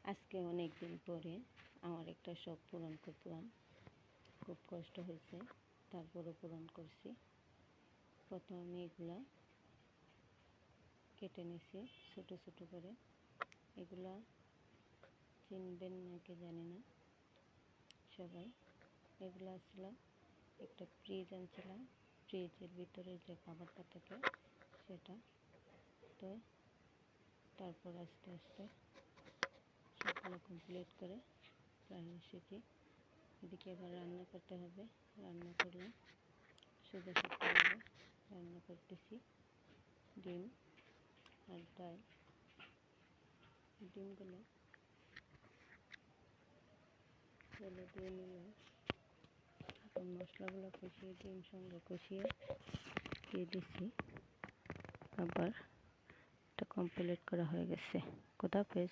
আজকে অনেক দিন পরে আমার একটা শখ পূরণ করলাম। খুব কষ্ট হয়েছে, তারপরও পূরণ করছি। প্রথমে আমি এগুলা কেটে নিয়েছি ছোটো ছোটো করে। এগুলা চিনবেন নাকি জানি না সবাই। এগুলো আসলে একটা ফ্রিজ আনছিলাম, ফ্রিজের ভিতরে যে খাবারটা থাকে সেটা। তো তারপর আস্তে আস্তে সবগুলো কমপ্লিট করে রান্না শিখি। এদিকে আবার রান্না করতে হবে, রান্না করলে সোজা শিখতে হবে। রান্না করতেছি ডিম আর ডাল। ডিমগুলো তেলে দিয়ে নিলাম, মশলাগুলো কষিয়ে ডিম সঙ্গে কষিয়ে দিয়ে দিচ্ছি। আবার এটা কমপ্লিট করা হয়ে গেছে। খোদাহাফেজ।